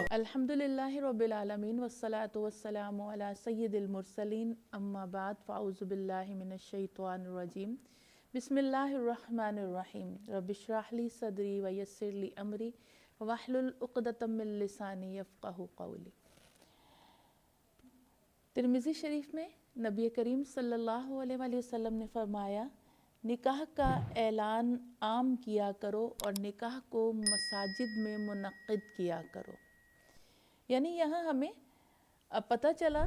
الحمدللہ رب العالمین والصلاة والسلام علی سید المرسلین اما بعد فاعوذ باللہ من الشیطان الرجیم بسم اللہ الرحمن الرحیم رب اشرح لی صدری ویسر لی امری واحلل عقدۃ من لسانی یفقہوا قولی۔ ترمذی شریف میں نبی کریم صلی اللہ علیہ وآلہ وسلم نے فرمایا، نکاح کا اعلان عام کیا کرو اور نکاح کو مساجد میں منعقد کیا کرو۔ یعنی یہاں ہمیں پتہ چلا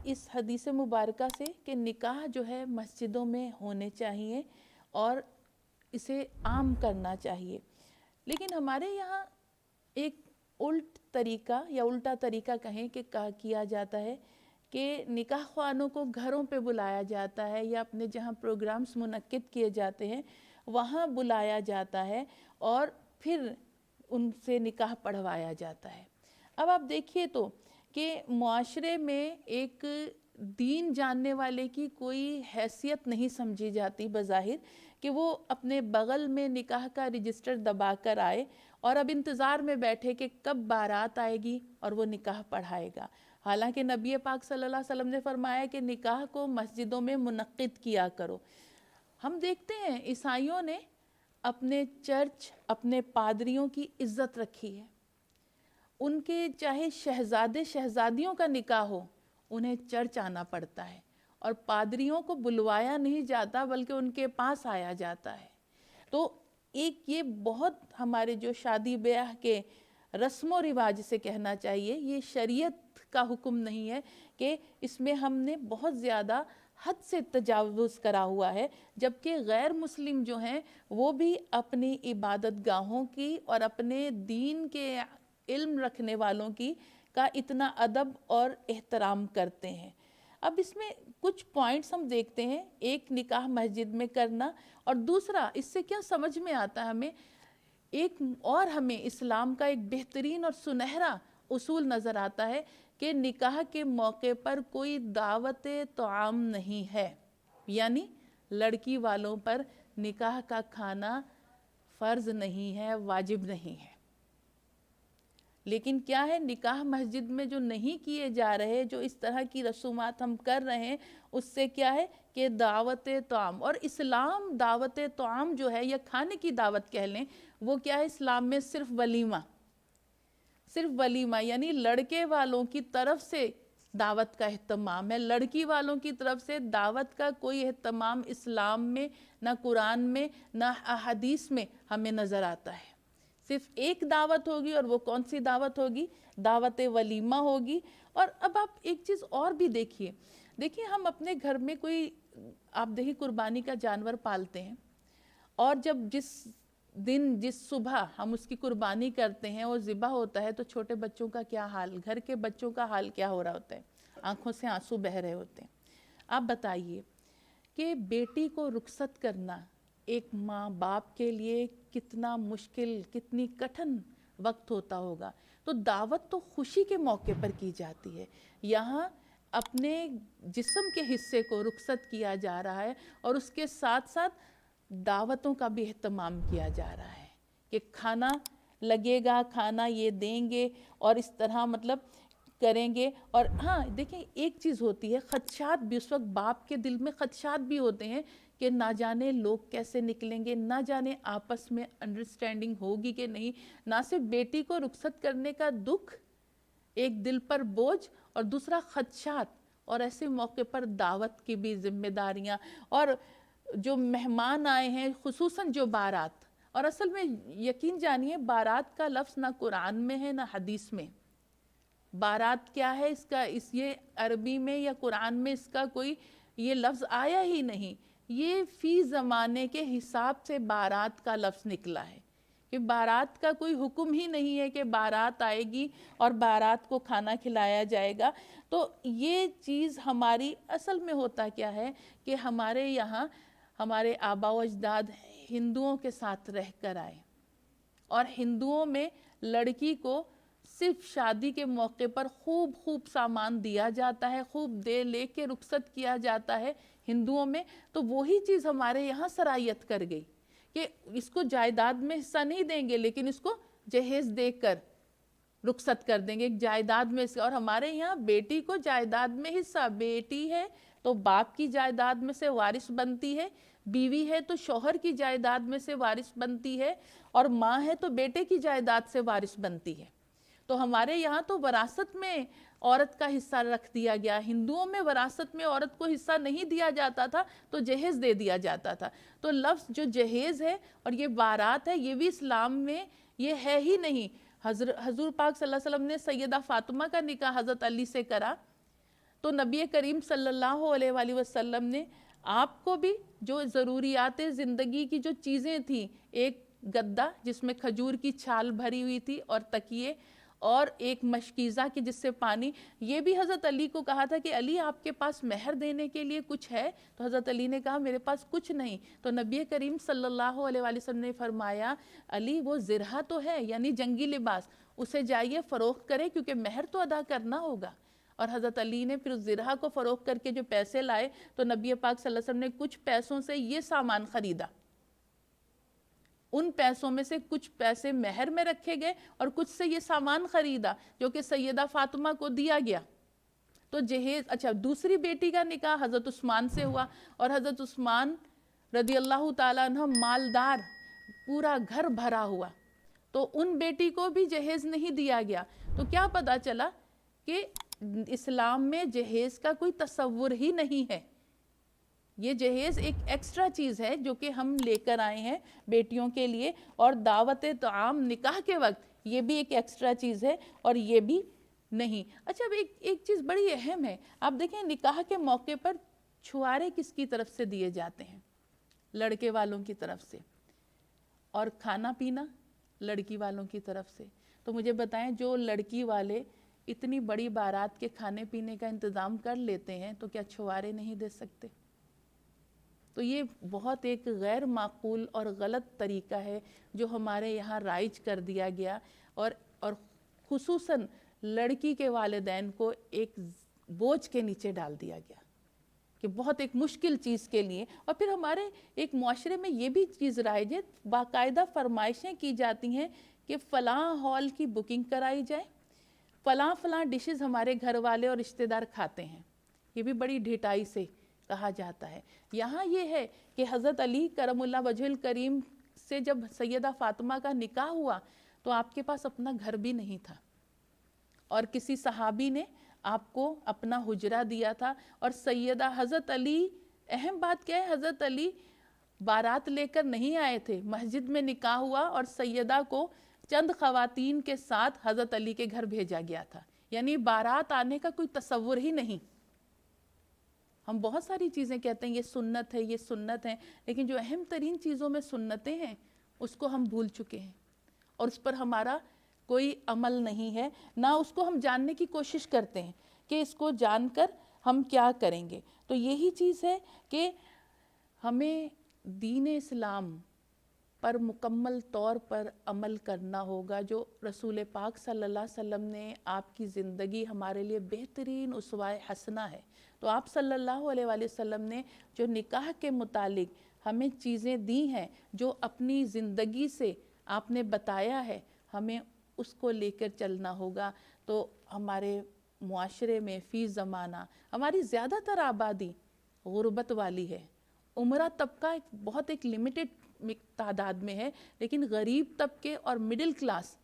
اس حدیث مبارکہ سے کہ نکاح جو ہے مسجدوں میں ہونے چاہیے اور اسے عام کرنا چاہیے۔ لیکن ہمارے یہاں ایک الٹا طریقہ کہیں کہ کیا جاتا ہے کہ نکاح خوانوں کو گھروں پہ بلایا جاتا ہے یا اپنے جہاں پروگرامز منعقد کیے جاتے ہیں وہاں بلایا جاتا ہے اور پھر ان سے نکاح پڑھوایا جاتا ہے۔ اب آپ دیکھیے تو کہ معاشرے میں ایک دین جاننے والے کی کوئی حیثیت نہیں سمجھی جاتی بظاہر کہ وہ اپنے بغل میں نکاح کا رجسٹر دبا کر آئے اور اب انتظار میں بیٹھے کہ کب بارات آئے گی اور وہ نکاح پڑھائے گا۔ حالانکہ نبی پاک صلی اللہ علیہ وسلم نے فرمایا کہ نکاح کو مسجدوں میں منعقد کیا کرو۔ ہم دیکھتے ہیں عیسائیوں نے اپنے چرچ، اپنے پادریوں کی عزت رکھی ہے۔ ان کے چاہے شہزادے شہزادیوں کا نکاح ہو انہیں چرچ آنا پڑتا ہے اور پادریوں کو بلوایا نہیں جاتا بلکہ ان کے پاس آیا جاتا ہے۔ تو ایک یہ بہت ہمارے جو شادی بیاہ کے رسم و رواج سے کہنا چاہیے، یہ شریعت کا حکم نہیں ہے کہ اس میں ہم نے بہت زیادہ حد سے تجاوز کرا ہوا ہے، جبکہ غیر مسلم جو ہیں وہ بھی اپنی عبادت گاہوں کی اور اپنے دین کے علم رکھنے والوں کی کا اتنا ادب اور احترام کرتے ہیں۔ اب اس میں کچھ پوائنٹس ہم دیکھتے ہیں، ایک نکاح مسجد میں کرنا اور دوسرا اس سے کیا سمجھ میں آتا ہے ہمیں اسلام کا ایک بہترین اور سنہرا اصول نظر آتا ہے کہ نکاح کے موقع پر کوئی دعوت طعام نہیں ہے، یعنی لڑکی والوں پر نکاح کا کھانا فرض نہیں ہے، واجب نہیں ہے۔ لیکن کیا ہے، نکاح مسجد میں جو نہیں کیے جا رہے، جو اس طرح کی رسومات ہم کر رہے ہیں، اس سے کیا ہے کہ دعوت طعام، اور اسلام دعوت طعام جو ہے یا کھانے کی دعوت کہہ لیں، وہ کیا ہے اسلام میں صرف ولیمہ یعنی لڑکے والوں کی طرف سے دعوت کا اہتمام ہے۔ لڑکی والوں کی طرف سے دعوت کا کوئی اہتمام اسلام میں نہ قرآن میں نہ احادیث میں ہمیں نظر آتا ہے۔ صرف ایک دعوت ہوگی اور وہ کون سی دعوت ہوگی؟ دعوت ولیمہ ہوگی۔ اور اب آپ ایک چیز اور بھی دیکھیے ہم اپنے گھر میں کوئی آپ دیکھیں قربانی کا جانور پالتے ہیں اور جب جس صبح ہم اس کی قربانی کرتے ہیں اور ذبح ہوتا ہے تو چھوٹے بچوں کا کیا حال، گھر کے بچوں کا حال کیا ہو رہا ہوتا ہے؟ آنکھوں سے آنسو بہہ رہے ہوتے ہیں۔ آپ بتائیے کہ بیٹی کو رخصت کرنا ایک ماں باپ کے لیے کتنا مشکل، کتنی کٹھن وقت ہوتا ہوگا۔ تو دعوت تو خوشی کے موقع پر کی جاتی ہے، یہاں اپنے جسم کے حصے کو رخصت کیا جا رہا ہے اور اس کے ساتھ ساتھ دعوتوں کا بھی اہتمام کیا جا رہا ہے کہ کھانا لگے گا، کھانا یہ دیں گے اور اس طرح کریں گے۔ اور ہاں دیکھیں ایک چیز ہوتی ہے، خدشات بھی اس وقت باپ کے دل میں خدشات بھی ہوتے ہیں کہ نہ جانے لوگ کیسے نکلیں گے، نہ جانے آپس میں انڈرسٹینڈنگ ہوگی کہ نہیں۔ نہ صرف بیٹی کو رخصت کرنے کا دکھ، ایک دل پر بوجھ، اور دوسرا خدشات، اور ایسے موقع پر دعوت کی بھی ذمہ داریاں، اور جو مہمان آئے ہیں خصوصاً جو بارات، اور اصل میں یقین جانیے بارات کا لفظ نہ قرآن میں ہے نہ حدیث میں۔ بارات کیا ہے یہ عربی میں یا قرآن میں اس کا کوئی یہ لفظ آیا ہی نہیں۔ یہ فی زمانے کے حساب سے بارات کا لفظ نکلا ہے کہ بارات کا کوئی حکم ہی نہیں ہے کہ بارات آئے گی اور بارات کو کھانا کھلایا جائے گا۔ تو یہ چیز ہماری اصل میں ہوتا کیا ہے کہ ہمارے یہاں ہمارے آبا و اجداد ہندوؤں کے ساتھ رہ کر آئے اور ہندوؤں میں لڑکی کو صرف شادی کے موقع پر خوب سامان دیا جاتا ہے، خوب دے لے کے رخصت کیا جاتا ہے ہندوؤں میں۔ تو وہی چیز ہمارے یہاں سرایت کر گئی کہ اس کو جائیداد میں حصہ نہیں دیں گے لیکن اس کو جہیز دے کر رخصت کر دیں گے ایک جائیداد میں سے. اور ہمارے یہاں بیٹی کو جائیداد میں حصہ, بیٹی ہے تو باپ کی جائیداد میں سے وارث بنتی ہے, بیوی ہے تو شوہر کی جائیداد میں سے وارث بنتی ہے, اور ماں ہے تو بیٹے کی جائیداد سے وارث بنتی ہے. تو ہمارے یہاں تو وراثت میں عورت کا حصہ رکھ دیا گیا. ہندوؤں میں وراثت میں عورت کو حصہ نہیں دیا جاتا تھا تو جہیز دے دیا جاتا تھا. تو لفظ جو جہیز ہے اور یہ بارات ہے یہ بھی اسلام میں یہ ہے ہی نہیں. حضور پاک صلی اللہ علیہ وسلم نے سیدہ فاطمہ کا نکاح حضرت علی سے کرا تو نبی کریم صلی اللہ علیہ وآلہ وسلم نے آپ کو بھی جو ضروریات زندگی کی جو چیزیں تھیں, ایک گدا جس میں کھجور کی چھال بھری ہوئی تھی اور تکیے, اور ایک مشکیزہ کی جس سے پانی, یہ بھی حضرت علی کو کہا تھا کہ علی آپ کے پاس مہر دینے کے لیے کچھ ہے؟ تو حضرت علی نے کہا میرے پاس کچھ نہیں. تو نبی کریم صلی اللہ علیہ وآلہ وسلم نے فرمایا علی وہ زرہ تو ہے یعنی جنگی لباس, اسے جائیے فروخت کرے کیونکہ مہر تو ادا کرنا ہوگا. اور حضرت علی نے پھر اس زرہ کو فروخت کر کے جو پیسے لائے تو نبی پاک صلی اللہ علیہ وسلم نے کچھ پیسوں سے یہ سامان خریدا. ان پیسوں میں سے کچھ پیسے مہر میں رکھے گئے اور کچھ سے یہ سامان خریدا جو کہ سیدہ فاطمہ کو دیا گیا. تو جہیز. اچھا, دوسری بیٹی کا نکاح حضرت عثمان سے ہوا اور حضرت عثمان رضی اللہ تعالیٰ عنہ مالدار, پورا گھر بھرا ہوا, تو ان بیٹی کو بھی جہیز نہیں دیا گیا. تو کیا پتا چلا کہ اسلام میں جہیز کا کوئی تصور ہی نہیں ہے. یہ جہیز ایک ایکسٹرا چیز ہے جو کہ ہم لے کر آئے ہیں بیٹیوں کے لیے, اور دعوت طعام نکاح کے وقت یہ بھی ایک ایکسٹرا چیز ہے اور یہ بھی نہیں. اچھا, اب ایک چیز بڑی اہم ہے. آپ دیکھیں نکاح کے موقع پر چھوارے کس کی طرف سے دیے جاتے ہیں؟ لڑکے والوں کی طرف سے, اور کھانا پینا لڑکی والوں کی طرف سے. تو مجھے بتائیں جو لڑکی والے اتنی بڑی بارات کے کھانے پینے کا انتظام کر لیتے ہیں تو کیا چھوارے نہیں دے سکتے؟ تو یہ بہت ایک غیر معقول اور غلط طریقہ ہے جو ہمارے یہاں رائج کر دیا گیا, اور خصوصاً لڑکی کے والدین کو ایک بوجھ کے نیچے ڈال دیا گیا کہ بہت ایک مشکل چیز کے لیے. اور پھر ہمارے ایک معاشرے میں یہ بھی چیز رائج ہے, باقاعدہ فرمائشیں کی جاتی ہیں کہ فلاں ہال کی بکنگ کرائی جائے, فلاں ڈشز ہمارے گھر والے اور رشتہ دار کھاتے ہیں. یہ بھی بڑی ڈھٹائی سے کہا جاتا ہے. یہاں یہ ہے کہ حضرت علی کرم اللہ وجہ الکریم سے جب سیدہ فاطمہ کا نکاح ہوا تو آپ کے پاس اپنا گھر بھی نہیں تھا, اور کسی صحابی نے آپ کو اپنا حجرہ دیا تھا. اور سیدہ حضرت علی, اہم بات کیا ہے, حضرت علی بارات لے کر نہیں آئے تھے, مسجد میں نکاح ہوا اور سیدہ کو چند خواتین کے ساتھ حضرت علی کے گھر بھیجا گیا تھا. یعنی بارات آنے کا کوئی تصور ہی نہیں. ہم بہت ساری چیزیں کہتے ہیں یہ سنت ہے, یہ سنت ہے, لیکن جو اہم ترین چیزوں میں سنتیں ہیں اس کو ہم بھول چکے ہیں, اور اس پر ہمارا کوئی عمل نہیں ہے, نہ اس کو ہم جاننے کی کوشش کرتے ہیں کہ اس کو جان کر ہم کیا کریں گے. تو یہی چیز ہے کہ ہمیں دین اسلام پر مکمل طور پر عمل کرنا ہوگا. جو رسول پاک صلی اللہ علیہ وسلم نے, آپ کی زندگی ہمارے لیے بہترین اسوہ حسنہ ہے. تو آپ صلی اللہ علیہ وآلہ وسلم نے جو نکاح کے متعلق ہمیں چیزیں دی ہیں, جو اپنی زندگی سے آپ نے بتایا ہے, ہمیں اس کو لے کر چلنا ہوگا. تو ہمارے معاشرے میں فی زمانہ ہماری زیادہ تر آبادی غربت والی ہے. عمرہ طبقہ بہت ایک لمیٹڈ تعداد میں ہے, لیکن غریب طبقے اور مڈل کلاس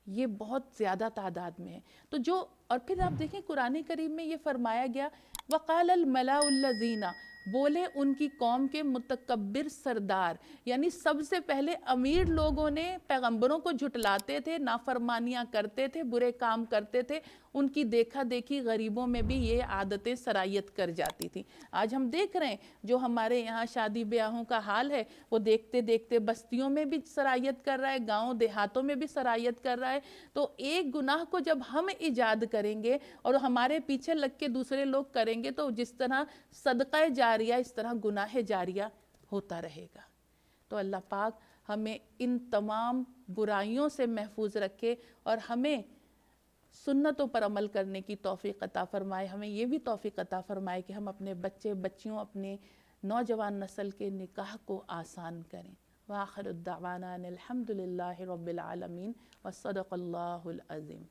یہ بہت زیادہ تعداد میں ہے. تو جو, اور پھر آپ دیکھیں قرآن کریم میں یہ فرمایا گیا وَقَالَ الْمَلَأُ الَّذِينَ, بولے ان کی قوم کے متکبر سردار, یعنی سب سے پہلے امیر لوگوں نے پیغمبروں کو جھٹلاتے تھے, نافرمانیاں کرتے تھے, برے کام کرتے تھے, ان کی دیکھا دیکھی غریبوں میں بھی یہ عادتیں سرایت کر جاتی تھی. آج ہم دیکھ رہے ہیں جو ہمارے یہاں شادی بیاہوں کا حال ہے وہ دیکھتے دیکھتے بستیوں میں بھی سرایت کر رہا ہے, گاؤں دیہاتوں میں بھی سرایت کر رہا ہے. تو ایک گناہ کو جب ہم ایجاد کریں گے اور ہمارے پیچھے لگ کے دوسرے لوگ کریں گے تو جس طرح صدقہ جاریہ اس طرح گناہ جاریہ ہوتا رہے گا. تو اللہ پاک ہمیں ان تمام برائیوں سے محفوظ رکھے اور ہمیں سنتوں پر عمل کرنے کی توفیق عطا فرمائے. ہمیں یہ بھی توفیق عطا فرمائے کہ ہم اپنے بچے بچیوں, اپنے نوجوان نسل کے نکاح کو آسان کریں. وآخر الدعوانا ان الحمد للہ رب العالمین وصدق اللہ العظیم.